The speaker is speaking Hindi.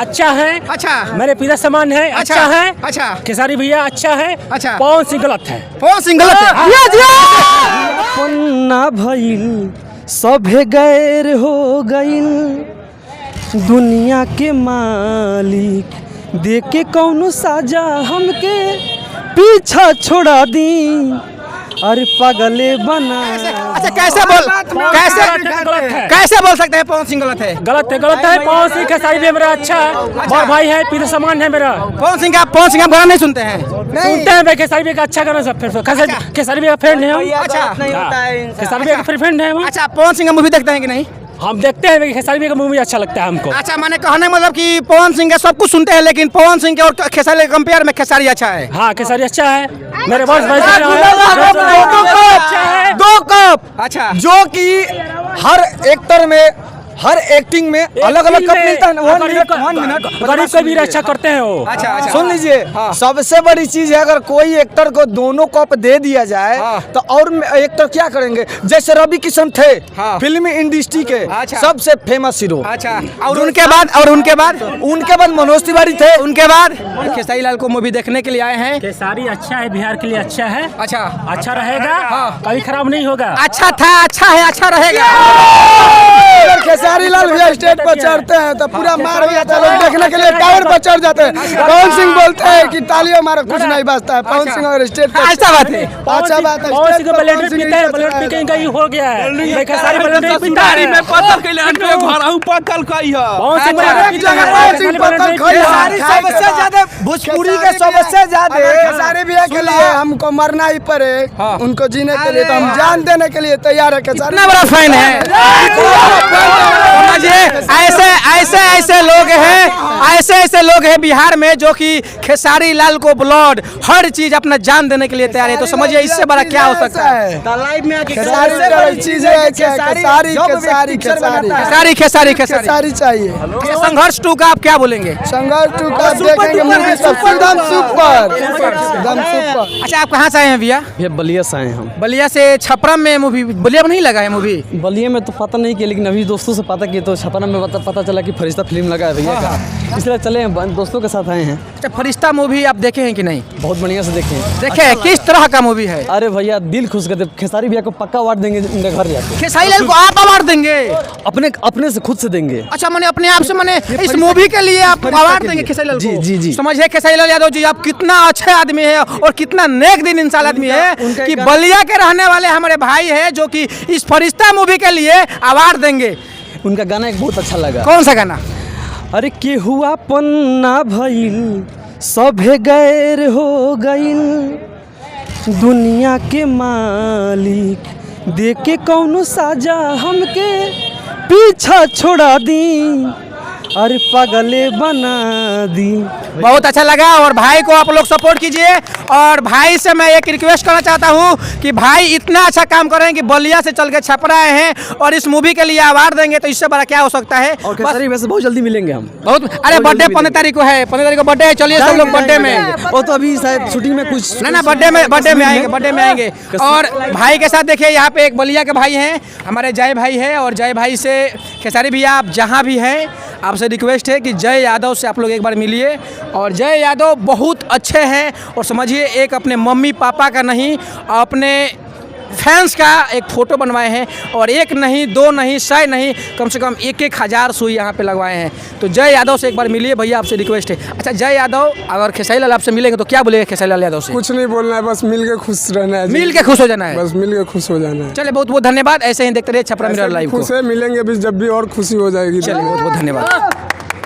अच्छा है। अच्छा, मेरे पिता समान है। अच्छा है। अच्छा, खेसारी भैया अच्छा है। अच्छा, पवन सिंह गलत है। पवन सिंह गलत है। पन्ना भइल सभे गैर हो गइल, दुनिया के मालिक देके कौनो साजा हमके पीछा छोड़ा दी, अरे पागले बना। अच्छा, कैसे बोल सकते हैं पवन सिंह गलत है? गलत है पवन सिंह खेसारी भी मेरा अच्छा है। बड़ा भाई है, पिता समान है मेरा। पवन सिंह का गाना नहीं सुनते हैं? सुनते हैं भाई, खेसारी भी का अच्छा गाना सब। खेसारी भी का फ्रेंड है हम। अच्छा, खेसारी भी का फ्रेंड है हम। अच्छा, पवन सिंह का मूवी देखते हैं कि नहीं? हम देखते हैं, खेसारी भी का मूवी अच्छा लगता है हमको। अच्छा, मैंने कहने मतलब कि पवन सिंह का सब कुछ सुनते हैं, लेकिन पवन सिंह के और खेसारी के कंपेयर में खेसारी अच्छा है। हाँ, खेसारी अच्छा है। मेरे बॉस भाई दो कप अच्छा, जो कि हर एक्टर में हर एक्टिंग में अलग अलग कप मिलता है ना। 1 मिनट गरीब को भी रक्षा करते हैं वो। अच्छा, सुन लीजिए, सबसे बड़ी चीज है अगर कोई एक्टर को दोनों कप दे दिया जाए तो और एक्टर क्या करेंगे? जैसे रवि किशन थे फिल्मी इंडस्ट्री के सबसे फेमस हीरो। अच्छा, और उनके बाद मनोज तिवारी थे। उनके बाद खेसारी लाल को मूवी देखने के लिए आए हैं। खेसारी अच्छा है, बिहार के लिए अच्छा है। अच्छा, अच्छा रहेगा, कभी खराब नहीं होगा। अच्छा था, अच्छा है, अच्छा रहेगा। खेसारी लाल भैया स्टेज पर चढ़ते हैं तो पूरा मार हो जाता है, लोग देखने के लिए टावर पर चढ़ जाते हैं। पवन सिंह बोलते हैं कि तालियों मारो, कुछ नहीं बचता है। पवन सिंह और स्टेज पर अच्छा बात है। अच्छा बात है। पवन सिंह ब्लेंडर पीते हैं, ब्लेंडर पी के इनका ही हो गया है। खेसारी ब्लेंडर नहीं पीता है। में पत्थर के लिए अंडे भराऊ पत्थर खाई है। पवन सिंह हर एक जगह पवन सिंह पत्थर खाई है। सबसे ज्यादा भोजपुरी के सबसे ज्यादा खेसारी भैया के लिए हमको मरना ही पड़े, उनको जीने के लिए तो हम जान देने के लिए तैयार है। खेसारी कितना बड़ा फैन है। ऐसे लोग हैं बिहार में जो कि खेसारी लाल को ब्लड हर चीज अपना जान देने के लिए तैयार है। तो समझिए इससे बड़ा क्या हो सकता है। खेसारी चाहिए। संघर्ष 2 का आप क्या बोलेंगे? संघर्ष 2 का देखेंगे मूवी एकदम सुपर। अच्छा, आप कहाँ से आए हैं भैया? ये बलिया से आए हम। बलिया से। छपरा में मूवी बलिया में नहीं लगा है मूवी? बलिया में तो पता नहीं किया, लेकिन अभी दोस्तों से पता किया तो छपरा में पता चला कि फरिश्ता फिल्म लगा है भैया का, इसलिए चले हैं, दोस्तों के साथ आए हैं। अच्छा, फरिश्ता मूवी आप देखे हैं कि नहीं? बहुत बढ़िया से देखे हैं। देखे हैं? किस तरह का मूवी है? अरे भैया दिल खुश करते। खेसारी भैया को पक्का अवार्ड देंगे उनके घर जाके। खेसारी लाल को आप अवार्ड देंगे? अपने से खुद से देंगे। अच्छा, मैंने अपने आप से इस मूवी के लिए आप अवार्ड देंगे खेसारी लाल को? जी। समझिए खेसारी लाल यादव जी, आप कितना अच्छे आदमी है और कितना नेक दिन इंसान आदमी है कि बलिया के रहने वाले हमारे भाई है जो कि इस फरिश्ता मूवी के लिए अवार्ड देंगे। उनका गाना एक बहुत अच्छा लगा। कौन सा गाना? अरे के हुआ पन्ना भइल सभे गैर हो गइल, दुनिया के मालिक देके कौनो साजा हमके पीछा छोड़ा दी, अरे पागले बना दी। बहुत अच्छा लगा और भाई को आप लोग सपोर्ट कीजिए। और भाई से मैं एक रिक्वेस्ट करना चाहता हूँ कि भाई इतना अच्छा काम कर रहे हैं कि बलिया से चल के छपरा आए हैं और इस मूवी के लिए अवार्ड देंगे, तो इससे बड़ा क्या हो सकता है। और खेसारी वैसे बहुत जल्दी मिलेंगे हम। अरे बर्थडे 15 तारीख को है, 15 तारीख को बर्थडे है। चलिए सब लोग बर्थडे में। वो तो अभी शायद शूटिंग में कुछ ना बर्थडे में आएंगे। और भाई के साथ देखिए यहाँ पे एक बलिया के भाई हैं, हमारे जय भाई है। और जय भाई से खेसारी भैया आप जहाँ भी हैं, आपसे रिक्वेस्ट है कि जय यादव से आप लोग एक बार मिलिए। और जय यादव बहुत अच्छे हैं और समझिए एक अपने मम्मी पापा का नहीं, अपने फैंस का एक फ़ोटो बनवाए हैं। और एक नहीं, 2 नहीं, 100 नहीं, कम से कम 1,000 सुई यहाँ पे लगवाए हैं। तो जय यादव से एक बार मिलिए भैया, आपसे रिक्वेस्ट है। अच्छा जय यादव, अगर खेसारी लाल आपसे मिलेंगे तो क्या बोलेंगे खेसारी लाल यादव से? कुछ नहीं बोलना है, बस मिल के खुश रहना है। मिल के खुश हो जाना है, बस मिल के खुश हो जाना है। चलिए बहुत बहुत धन्यवाद। ऐसे ही देखते रहिए छपरा मिरर लाइव को। खुश है, मिलेंगे भी जब भी और खुशी हो जाएगी। चलिए बहुत बहुत धन्यवाद।